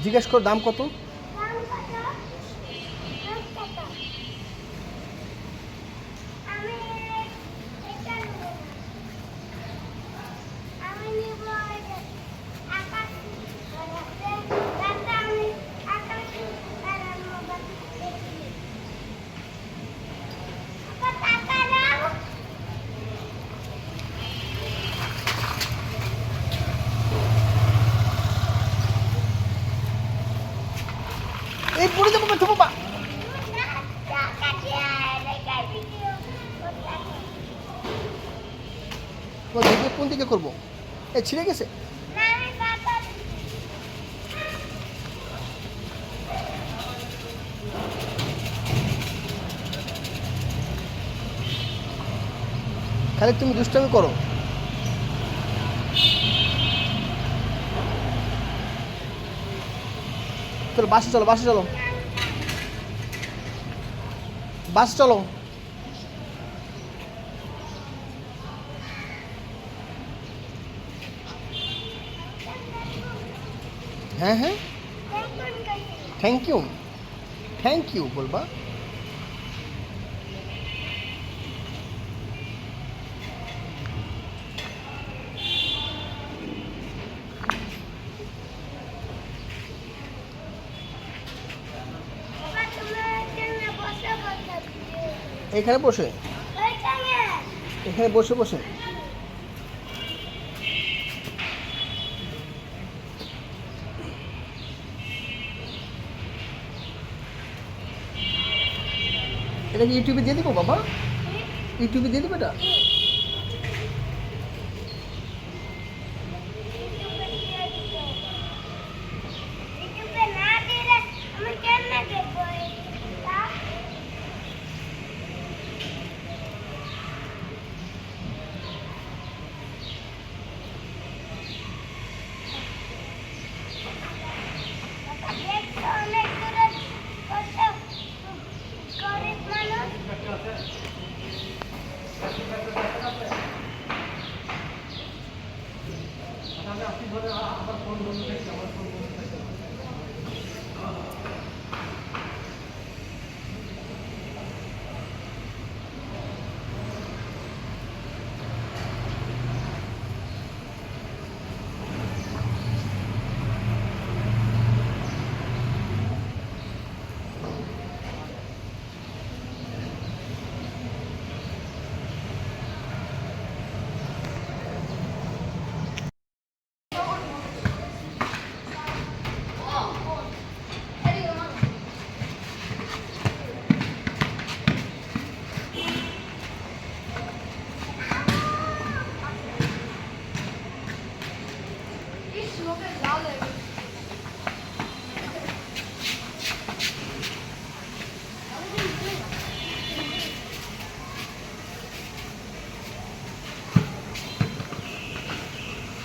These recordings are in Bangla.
জিজ্ঞেস কর দাম কত। এই পড়ে যাবো ব্যথা বাবা। দেখে কোন দিকে করবো? এ ছিঁড়ে গেছে। খালি তুমি দুষ্টামি করো। চলো বাসে চলো, বাসে চলো, বাস চলো। হ্যাঁ হ্যাঁ, থ্যাংক ইউ, থ্যাংক ইউ বলবা। এখানে বসে, এখানে বসে বসে। এটা কি ইউটিউবে দিয়ে দিব বাবা? ইউটিউবে দিয়ে দিব এটা?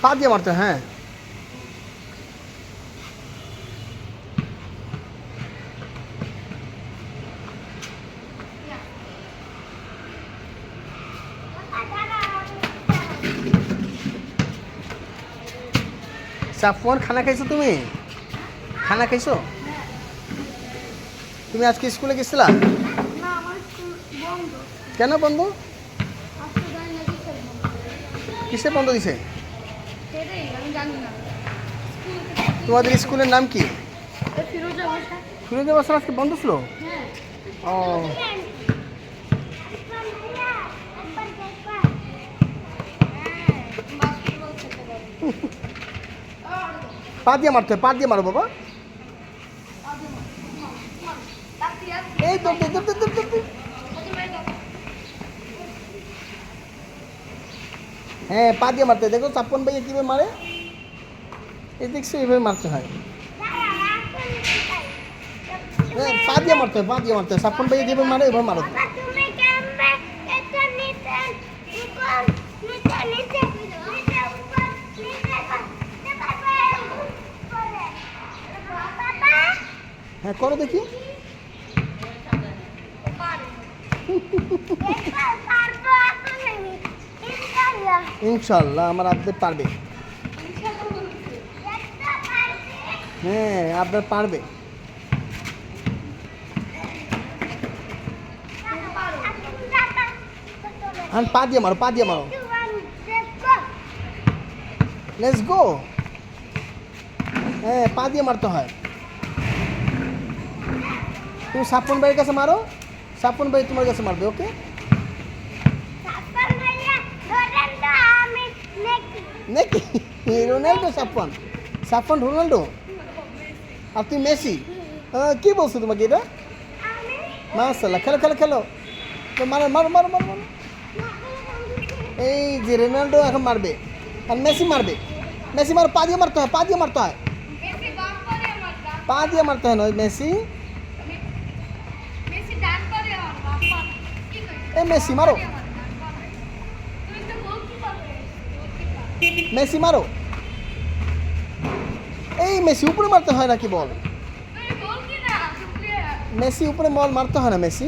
পা দিয়ে মারতে, হ্যাঁ। সাফওয়ান, খানা খাইছো তুমি? খানা খাইছো? তুমি আজকে স্কুলে গেছিলা? কেন বন্ধ? কিসে বন্ধ দিছে? তোমাদের স্কুলের নাম কি? ফিরোজা বাসার আজকে বন্ধ ছিল? ও, পা দিয়ে মারতে, পা দিয়ে মারো বাবা। এই তো, হ্যাঁ পা দিয়ে মারতে। দেখো চাপ্পন ভাইয়া কীভাবে মারে, এই দেখছো এইভাবে মারতে হয়। হ্যাঁ পা দিয়ে মারতে হয়, পা দিয়ে মারতে হয়। চাপ্পন ভাইয়া যেভাবে মারে এভাবে মারো। হ্যাঁ করো দেখি। ইনশাল্লাহ আমার আব্দে পারবে। হ্যাঁ আপনার পারবে। আর পা দিয়ে মারো, পা দিয়ে মারো। Let's go. হ্যাঁ পা দিয়ে মারতে হয়। তুমি সাপন ভাইয়ের কাছে মারো, সাপন ভাই তোমার কাছে মারবে। ওকে নাকি রোনাল্ডো সাপন, সাপন রোনাল্ডো আর তুমি মেসি। কি বলছো তোমাকে এটা? মাশাআল্লাহ, খেলো খেলো খেলো, মারো মারো মারো মারো মারো। এই যে রোনাল্ডো এখন মারবে আর মেসি মারবে। মেসি মারো, পা দিয়ে মারতে হয়, পা দিয়ে মারতে হয়, পা দিয়ে মারতে হয় না। মেসি, এই মেসি মারো, মেসি মারো। এই মেসি উপরে মারতে হয় নাকি বল? মেসি উপরে বল মারতে হয় না মেসি।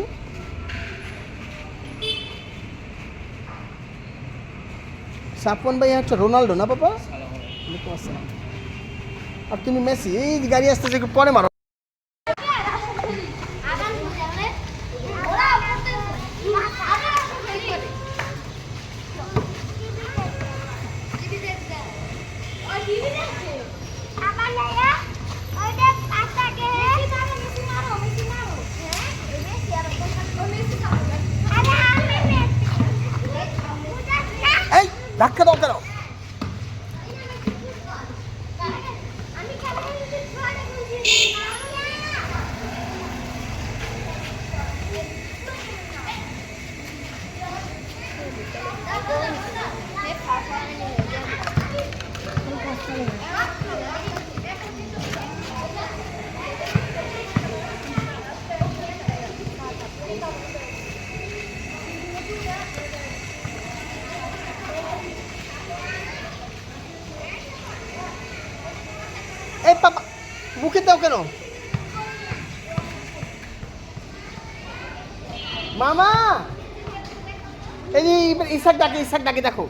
সাপন ভাই হচ্ছে রোনাল্ডো না বাবা? ওয়ালাইকুম আসসালাম। আর তুমি মেসি। এই গাড়ি আসতেছে, একটু পরে মারো। এই ধাক্কা দাও কেন? এই পাপা মুখে দাও কেন? মামা এই যে ইসাক ডাকে, ইসাক ডাকে দেখো।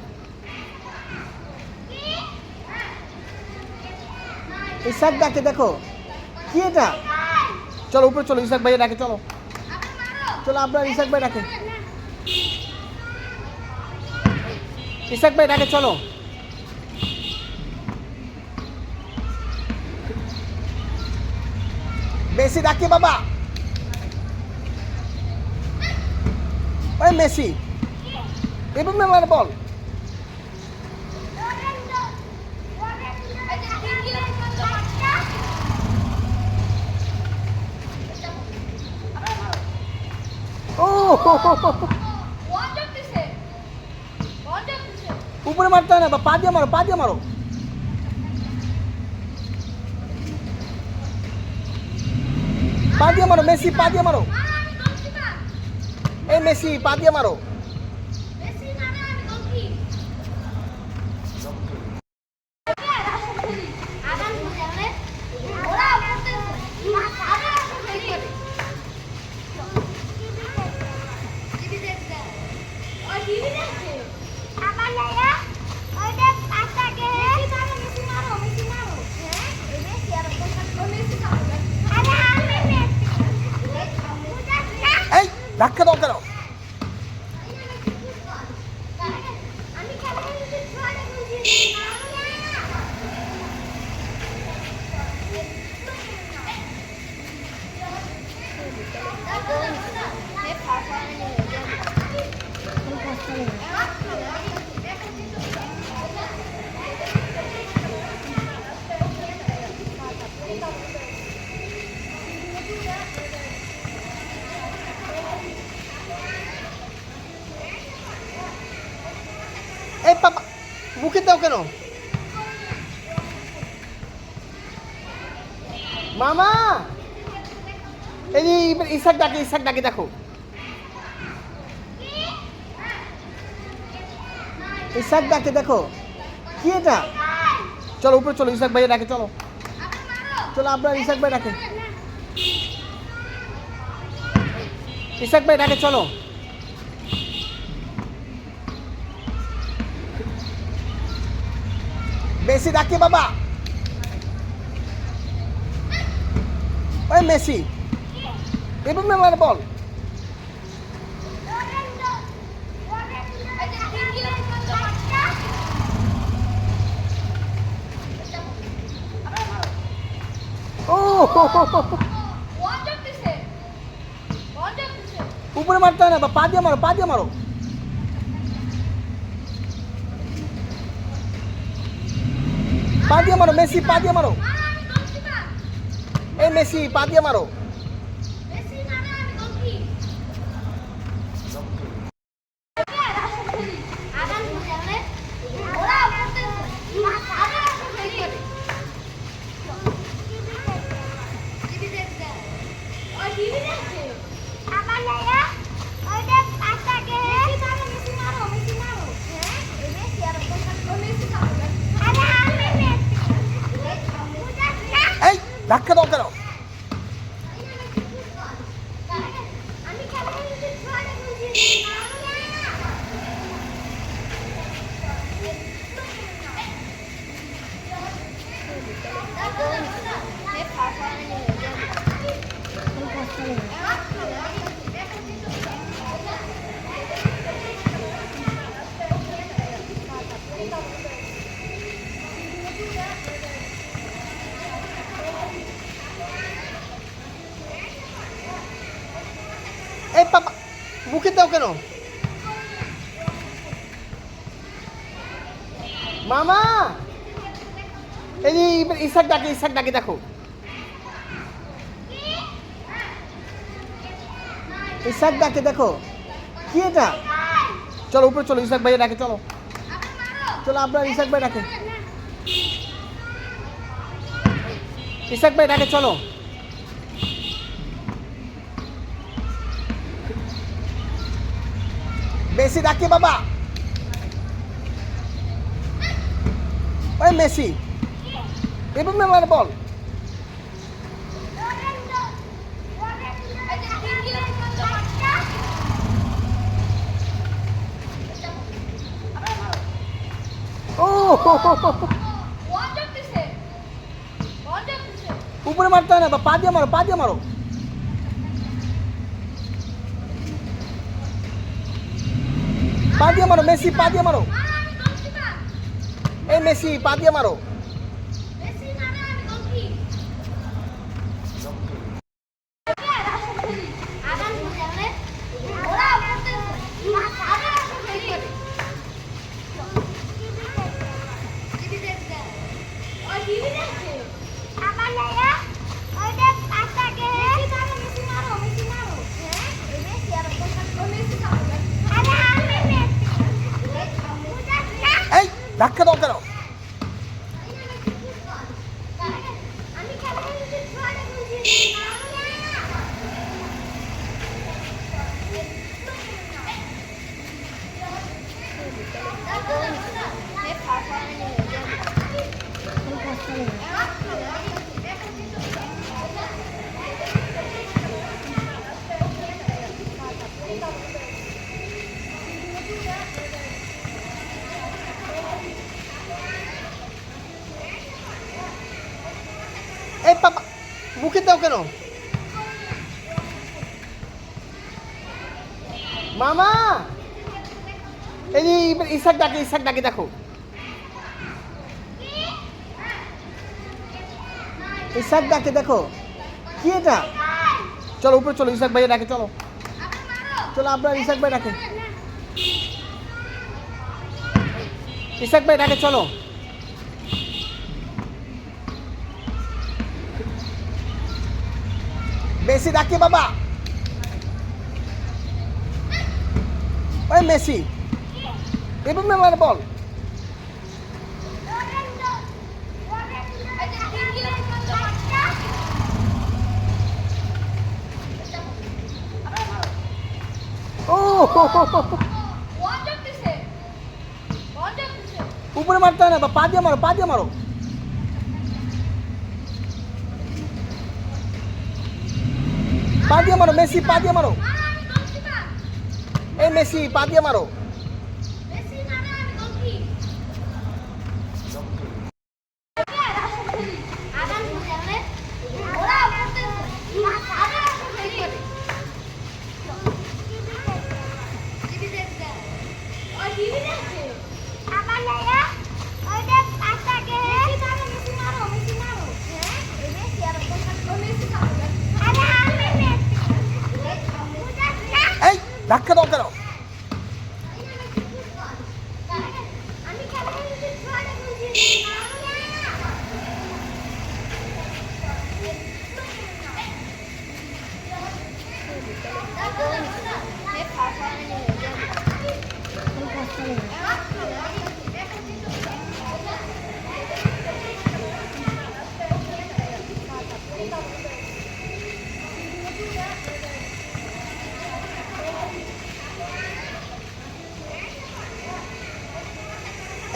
ইসাক ডাকে দেখো, কি এটা? চলো উপরে চলো, ইসাক ভাই ডাকে, চলো চলো। আপনার ইসাক ভাই ডাকে, ইসাক ভাই ডাকে, চলো। মেসি ডাকে বাবা। ওই মেসি এবার মেমার বল। ও উপরে মারতে হয় না, পা দিয়ে মারো, পা দিয়ে মারো। পা দিয়ে মারো মেসি, পা দিয়ে মারো। এই মেসি পা দিয়ে মারো। এই ধাক্কা দাও কেন? এই পাপা মুখে দাও কেন? মামা এই যে ইসাক ডাকে, ইসাক ডাকে দেখো। ইসাক ডাকে দেখো, কি এটা? চলো উপরে চলো, ইসাক ভাই ডাকে, চলো চলো। আপনার ইসাক ভাই ডাকে, ইসাক ভাই ডাকে, চলো। মেসি ডাকে বাবা। ওই মেসি এভাবে মার বল। ও উপরে মারতে হয় না, পা দিয়ে মারো, পা দিয়ে মারো। পা দিয়ে মারো মেসি, পা দিয়ে মারো। এই মেসি পা দিয়ে মারো। এই ধাক্কা দাও কেন? এই পাপা মুখে দাও কেন? মামা এই যে ইসাক ডাকে, ইসাক ডাকে দেখো। ইসাক ডাকে দেখো, কি এটা? চলো উপরে চলো, ইসাক ভাই ডাকে, চলো চলো আপনার ইসাক ভাই ডাকে, ইসাক ভাই ডাকে চলো। মেসি ডাকে বাবা। ওই মেসি এভাবে মার বল। ও উপরে মারতে হয় না, পা দিয়ে মারো, পা দিয়ে মারো। পা দিয়ে মারো মেসি, পা দিয়ে মারো। এই মেসি পা দিয়ে মারো। এই ধাক্কা দাও কেন? এই পাপা মুখে দাও কেন? মামা এই যে ইসাক ডাকে, ইসাক ডাকে দেখো। ইসাক ডাকে দেখো, কি এটা? চলো উপরে চলো, ইসাক ভাই ডাকে, চলো চলো আপনার ইসাক ভাই ডাকে, ইসাক ভাই ডাকে চলো। মেসি ডাকে বাবা। ওই মেসি এভাবে মার বল। ও উপরে মারতে হয় না, পা দিয়ে মারো, পা দিয়ে মারো। পা দিয়ে মারো মেসি, পা দিয়ে মারো। এই মেসি পা দিয়ে মারো।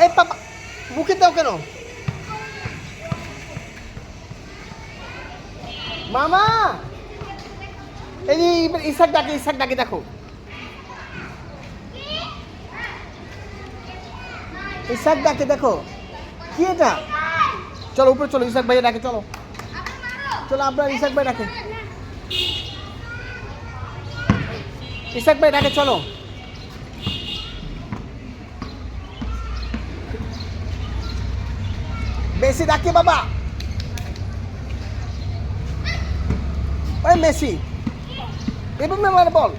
এই পাপা মুখে দাও কেন? মামা এই যে ইসাক ডাকে দেখো। ইসাক ডাকে দেখো। কি এটা? চলো উপরে চলো, ইসাক ভাই ডাকে, চলো চলো আপনার ইসাক ভাই ডাকে। ইসাক ভাই ডাকে, চলো। মেসি ডাকে বাবা। ওই মেসি এবার মেমার বল।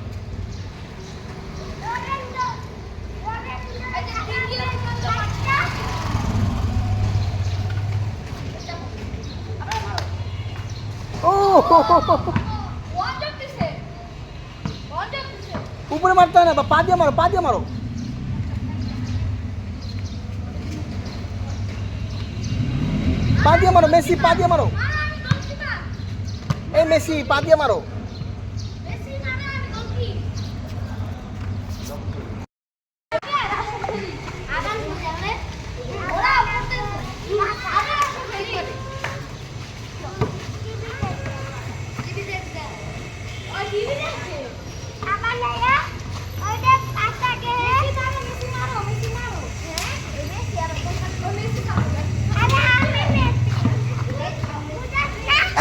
ও উপরে মারতে হয় না, পা দিয়ে মারো, পা দিয়ে মারো। পা দিয়ে মারো মেসি, পা দিয়ে মারো। এই মেসি পা দিয়ে মারো।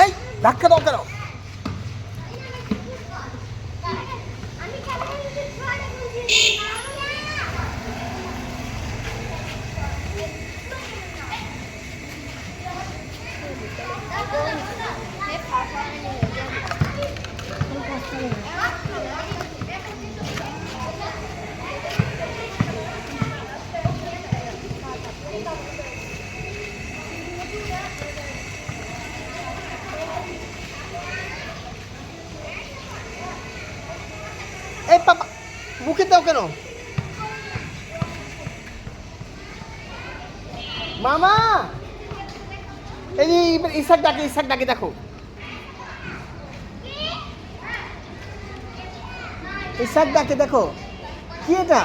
এই ধাক্কা দাও কেন? এই পাপা মুখে দাও কেন? মামা এই যে ইসাক ডাকে দেখো। ইসাক ডাকে দেখো। কি এটা?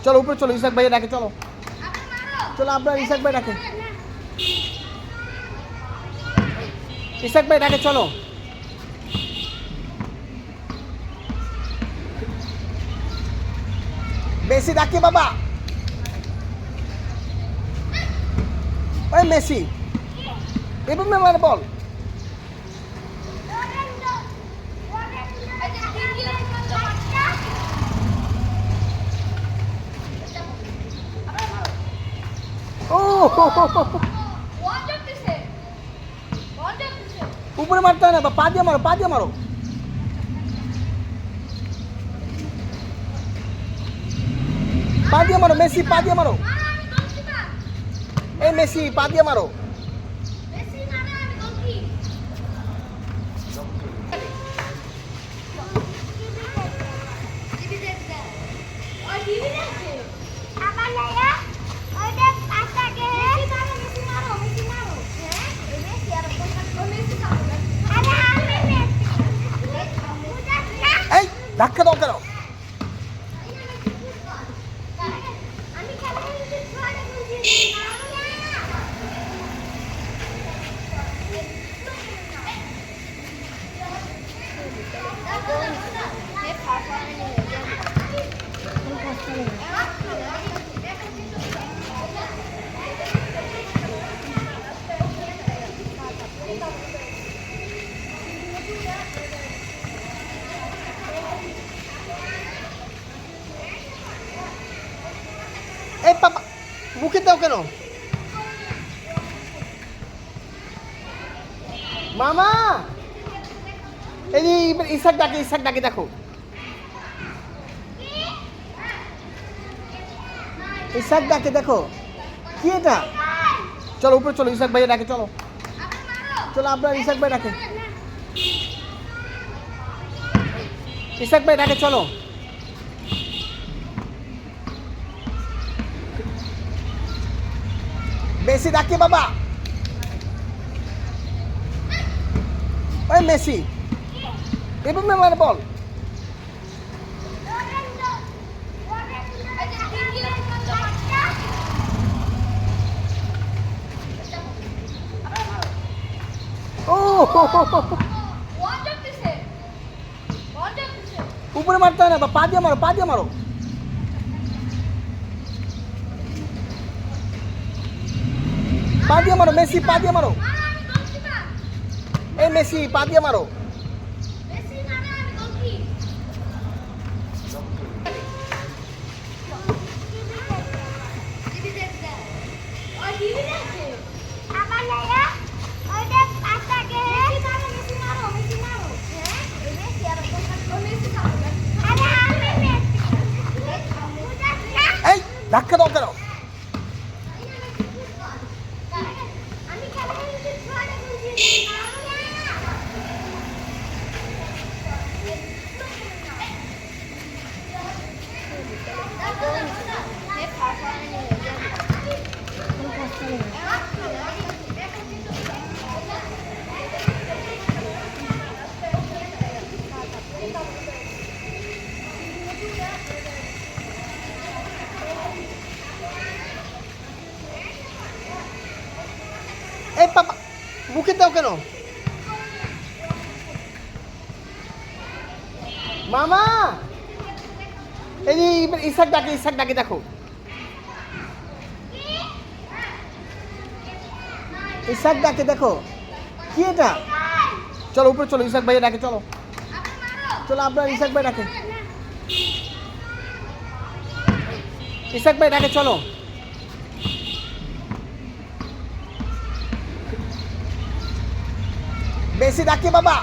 চলো উপরে চলো, ইসাক ভাই ডাকে, চলো চলো আপনার ইসাক ভাই ডাকে। ইসাক ভাই ডাকে, চলো। মেসি ডাকে বাবা। ওই মেসি এবার মেমার বল। ও উপরে মারতে হয় না, পা দিয়ে মারো, পা দিয়ে মারো। পা দিয়ে মারো মেসি, পা দিয়ে মারো। এই মেসি পা দিয়ে মারো। এই ধাক্কা দাও কেন? এই পাপা মুখে দাও কেন? মামা এই যে ইসাক ডাকে দেখো। ইসাক ডাকে দেখো। কি এটা? চলো উপরে চলো, ইসাক ভাই ডাকে, চলো চলো আপনার ইসাক ভাই ডাকে। ইসাক ভাই ডাকে চলো। মেসি ডাকে বাবা। ওই মেসি এবার মেমার বল। ও উপরে মারতে হয় না, পা দিয়ে মারো, পা দিয়ে মারো। পা দিয়ে মারো মেসি, পা দিয়ে মারো। এই মেসি পা দিয়ে মারো। এই ধাক্কা দাও কেন? এই পাপা মুখে দাও কেন? মামা এই যে ইসাক ডাকে, ইসাক ডাকে দেখো। ইসাক ডাকে দেখো, কি এটা? চলো উপরে চলো, ইসাক ভাই ডাকে চলো। চলো আপনার ইসাক ভাই ডাকে, ইসাক ভাই ডাকে চলো। মেসি ডাকে বাবা।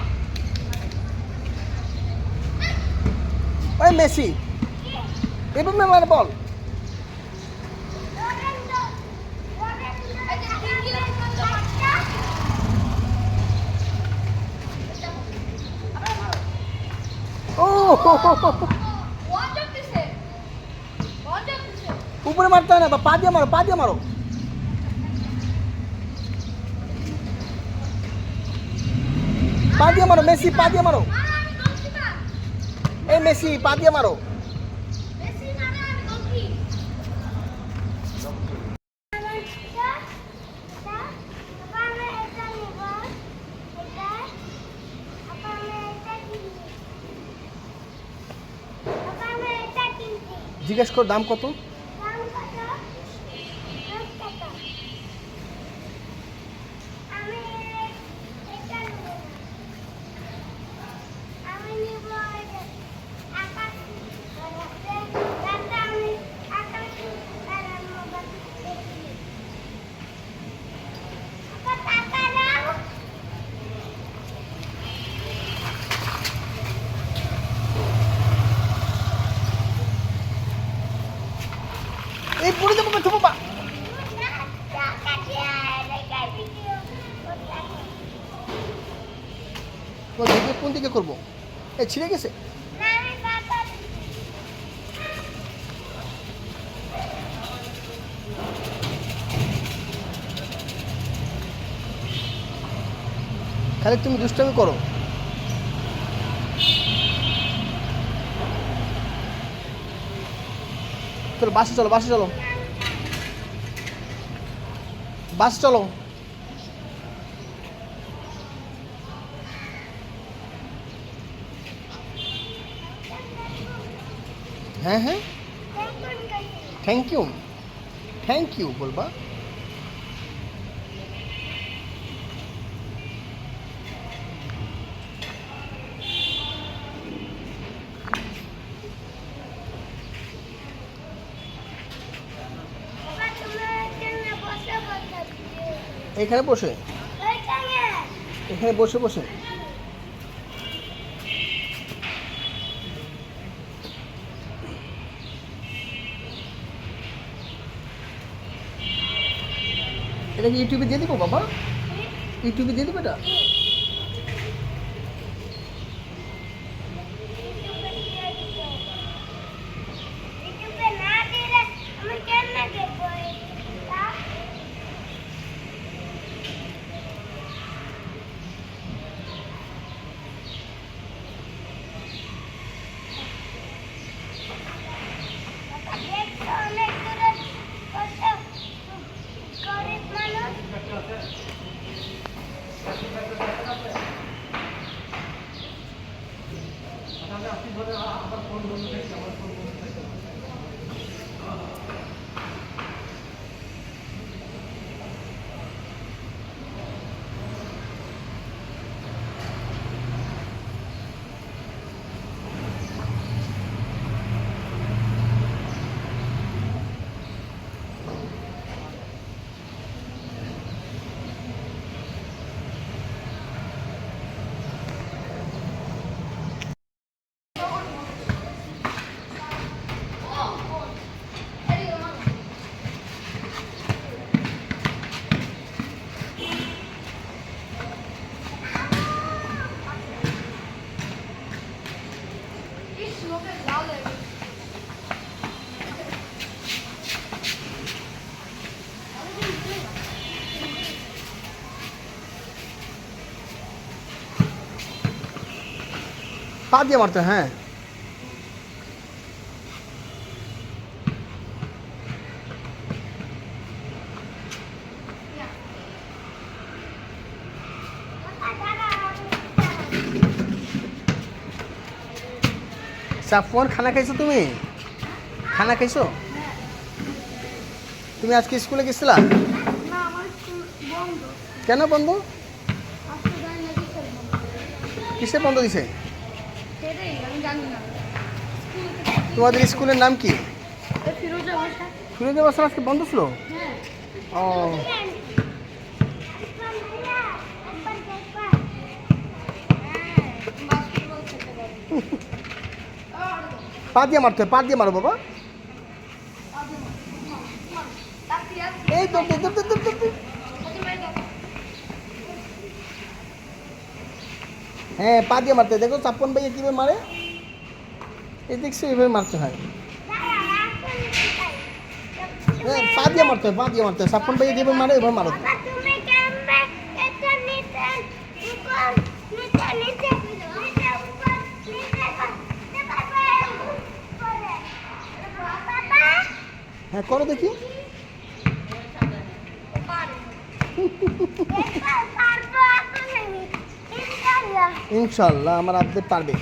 ওই মেসি এবার মেমার বল। ও উপরে মারতে হয় না, পা দিয়ে মারো, পা দিয়ে মারো। পা দিয়ে মারো মেসি, পা দিয়ে মারো। এই মেসি পা দিয়ে মারো। জিজ্ঞেস কর দাম কত? এই পড়ে যাবো তো বাবা। কোন দিকে করবো? এই ছিঁড়ে গেছে। খালি তুমি দুষ্টামি করো। চলো বাসে চলো, বাসে চলো, বাস চলো। হ্যাঁ হ্যাঁ থ্যাংক ইউ, থ্যাংক ইউ বলবা। এখানে বসে, এখানে বসে বসে। এটা কি ইউটিউবে দিয়ে দিব বাবা? ইউটিউবে দিয়ে দিব এটা? পা দিয়ে মারতে, হ্যাঁ। সাফওয়ান, খানা খাইছো তুমি? খানা খাইছো? তুমি আজকে স্কুলে গেছিলা? না, আমার স্কুল বন্ধ। কেন বন্ধ? আজকে জানি না কিসের বন্ধ। কিসের বন্ধ দিছে? সেটাই আমি জানি না। তোমাদের স্কুলের নাম কি? ফিরোজা বাসা। ফিরোজা বাসার আজকে বন্ধ ছিল? হ্যাঁ। ও, পা দিয়ে মারতে হয়, পা দিয়ে মারো বাবা। এই তো, হ্যাঁ, পা দিয়ে মারতে হয়। দেখো সাফওয়ান ভাইয়া কীভাবে মারে, এই দেখছো, এইভাবে মারতে হয়। হ্যাঁ, পা দিয়ে মারতে হয়, পা দিয়ে মারতে হয়। সাফওয়ান ভাইয়া যেভাবে মারে এভাবে মারো। হ্যাঁ, করো দেখি। ইনশাল্লাহ আমার আব্দুল পারবে।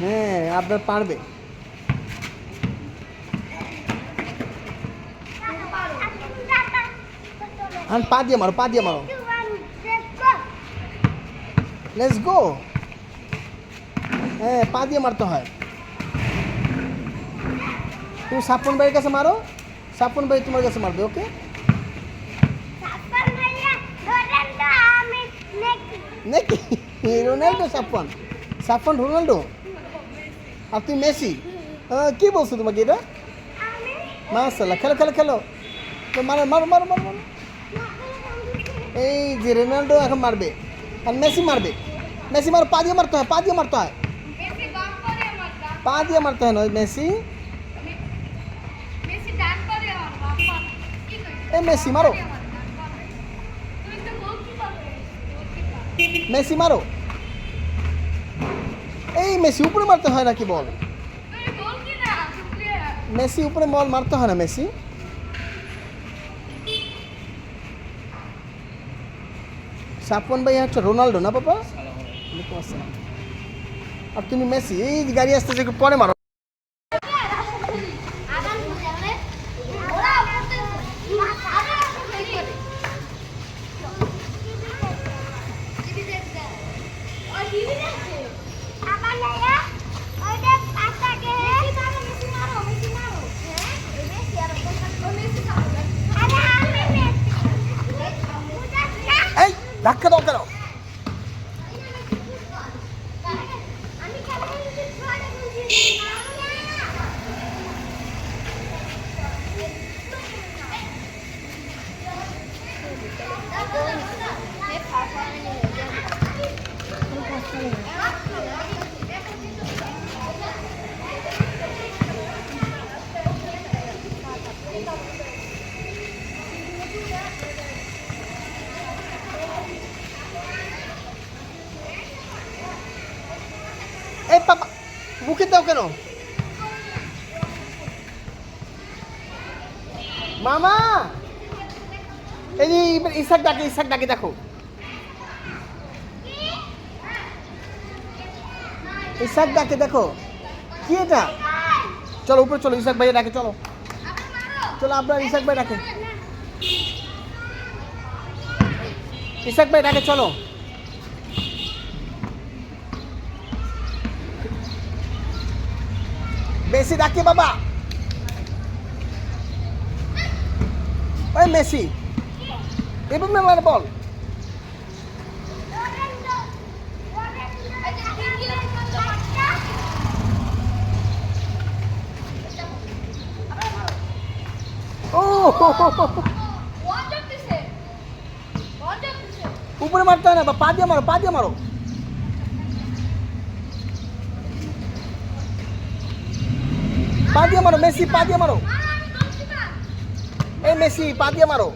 হ্যাঁ, আপনার পারবে। আর পা দিয়ে মারো, পা দিয়ে মারো। Let's go. হ্যাঁ, পা দিয়ে মারতে হয়। তুমি সাফওয়ান ভাইয়ের কাছে মারো, সাফওয়ান ভাই তোমার কাছে মারবে। ওকে, নাকি রোনাল্ডো? সাফওয়ান, সাফওয়ান রোনাল্ডো আর তুমি মেসি। কি বলছো তোমাকে এটা? মাশাআল্লাহ, খেলো খেলো খেলো। তো মারো মারো মারো মারো মারো। এই যে রোনাল্ডো এখন মারবে আর মেসি মারবে। মেসি মারো, পা দিয়ে মারতে হয়, পা দিয়ে মারতে হয়, পা দিয়ে মারতে হয়। নয় মেসি, এই মেসি মারো, মেসি মারো। এই মেসি উপরে মারতে হয় নাকি বল? মেসি উপরে বল মারতে হয় না মেসি। সাফওয়ান ভাই হচ্ছে রোনাল্ডো না বাবা? ওয়ালাইকুম আসসালাম। আর তুমি মেসি। এই গাড়ি আসতেছে, একটু পরে মারো। এই ধাক্কা দাও কেন? এই পাপা, মুখে দাও কেন? মামা, এই যে ইসাক ডাকে, ইসাক ডাকে, দেখো। ইসাক ডাকে দেখো, কি এটা? চলো উপরে চলো, ইসাক ভাই ডাকে, চলো চলো, আপনার ইসাক ভাই ডাকে, ইসাক ভাই ডাকে, চলো। মেসি ডাকে বাবা, ওই মেসি এবং মেলার বল। ও উপরে মারতে হয় না, বা পা দিয়ে মারো, পা দিয়ে মারো। পা দিয়ে মারো মেসি, পা দিয়ে মারো। এই মেসি পা দিয়ে মারো।